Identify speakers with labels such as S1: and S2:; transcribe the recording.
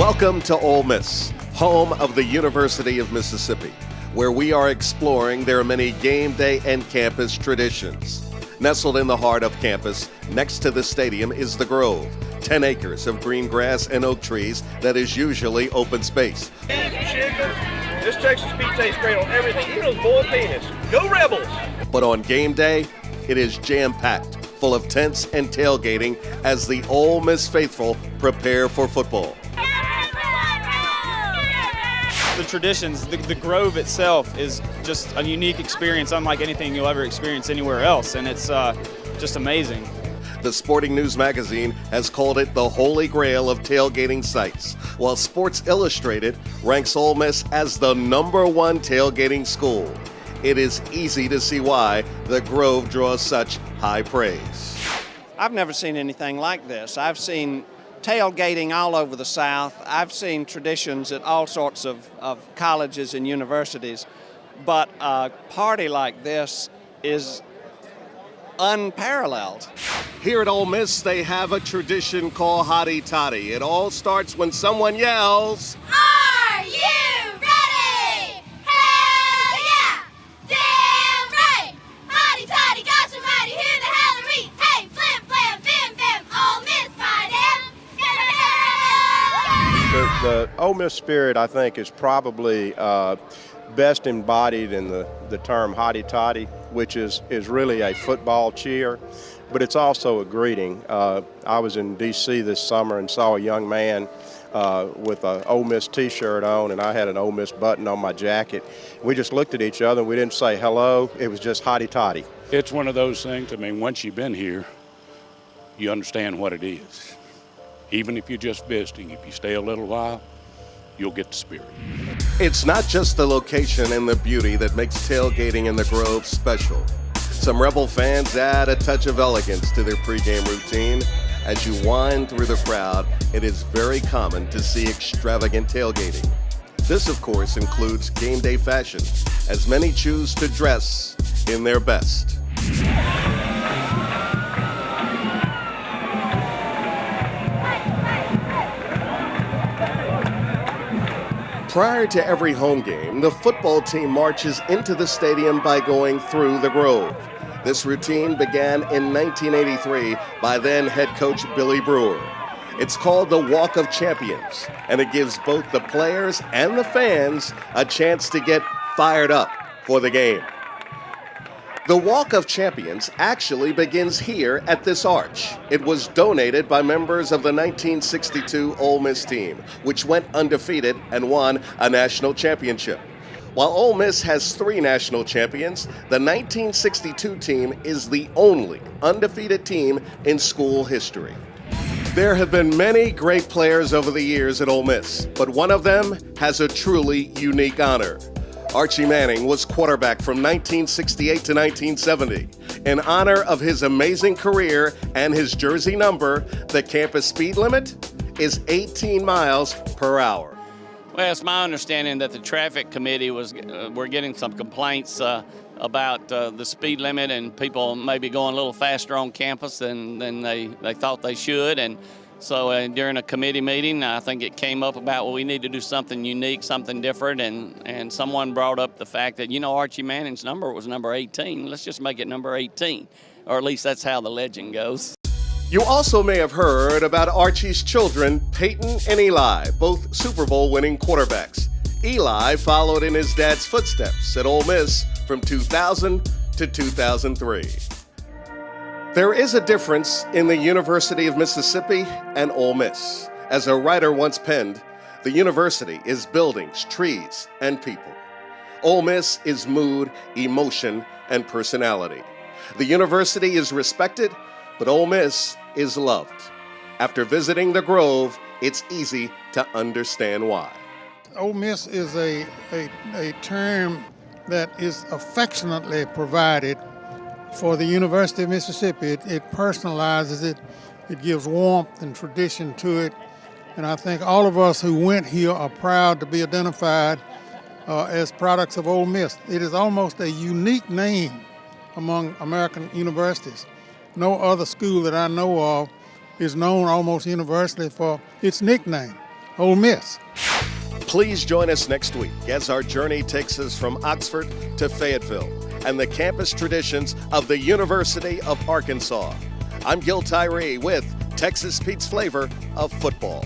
S1: Welcome to Ole Miss, home of the University of Mississippi, where we are exploring their many game day and campus traditions. Nestled in the heart of campus, next to the stadium is the Grove, 10 acres of green grass and oak trees that is usually open space.
S2: This Texas beef tastes great on everything, even those boiled peanuts. Go Rebels!
S1: But on game day, it is jam-packed, full of tents and tailgating as the Ole Miss faithful prepare for football.
S3: The traditions, the Grove itself is just a unique experience, unlike anything you'll ever experience anywhere else, and it's just amazing.
S1: The Sporting News magazine has called it the holy grail of tailgating sites, while Sports Illustrated ranks Ole Miss as the #1 tailgating school. It is easy to see why the Grove draws such high praise.
S4: I've never seen anything like this. I've seen tailgating all over the South. I've seen traditions at all sorts of colleges and universities, but a party like this is unparalleled.
S1: Here at Ole Miss, they have a tradition called Hotty Toddy. It all starts when someone yells,
S5: "Are you ready? Hell yeah! Damn right! Hotty toddy, gosh almighty, who the hell are we? Hey, flim flam, bim bam, Ole Miss, my damn!
S6: The Ole Miss spirit, I think, is probably best embodied in the term Hotty Toddy, which is really a football cheer, but it's also a greeting. I was in D.C. this summer and saw a young man with an Ole Miss T-shirt on, and I had an Ole Miss button on my jacket. We just looked at each other, and we didn't say hello. It was just Hotty Toddy.
S7: It's one of those things, I mean, once you've been here, you understand what it is. Even if you're just visiting, if you stay a little while, you'll get the spirit.
S1: It's not just the location and the beauty that makes tailgating in the Grove special. Some Rebel fans add a touch of elegance to their pregame routine. As you wind through the crowd, it is very common to see extravagant tailgating. This, of course, includes game day fashion, as many choose to dress in their best. Prior to every home game, the football team marches into the stadium by going through the Grove. This routine began in 1983 by then head coach Billy Brewer. It's called the Walk of Champions, and it gives both the players and the fans a chance to get fired up for the game. The Walk of Champions actually begins here at this arch. It was donated by members of the 1962 Ole Miss team, which went undefeated and won a national championship. While Ole Miss has 3 national champions, the 1962 team is the only undefeated team in school history. There have been many great players over the years at Ole Miss, but one of them has a truly unique honor. Archie Manning was quarterback from 1968 to 1970. In honor of his amazing career and his jersey number, the campus speed limit is 18 miles per hour.
S8: Well, it's my understanding that the traffic committee were getting some complaints about the speed limit and people maybe going a little faster on campus than they thought they should. And so during a committee meeting, I think it came up about, well, we need to do something unique, something different, and someone brought up the fact that, Archie Manning's number was number 18. Let's just make it number 18, or at least that's how the legend goes.
S1: You also may have heard about Archie's children, Peyton and Eli, both Super Bowl winning quarterbacks. Eli followed in his dad's footsteps at Ole Miss from 2000 to 2003. There is a difference in the University of Mississippi and Ole Miss. As a writer once penned, the university is buildings, trees, and people. Ole Miss is mood, emotion, and personality. The university is respected, but Ole Miss is loved. After visiting the Grove, it's easy to understand why.
S9: Ole Miss is a term that is affectionately provided for the University of Mississippi. It personalizes it. It gives warmth and tradition to it. And I think all of us who went here are proud to be identified as products of Ole Miss. It is almost a unique name among American universities. No other school that I know of is known almost universally for its nickname. Ole Miss.
S1: Please join us next week as our journey takes us from Oxford to Fayetteville and the campus traditions of the University of Arkansas. I'm Gil Tyree with Texas Pete's Flavor of Football.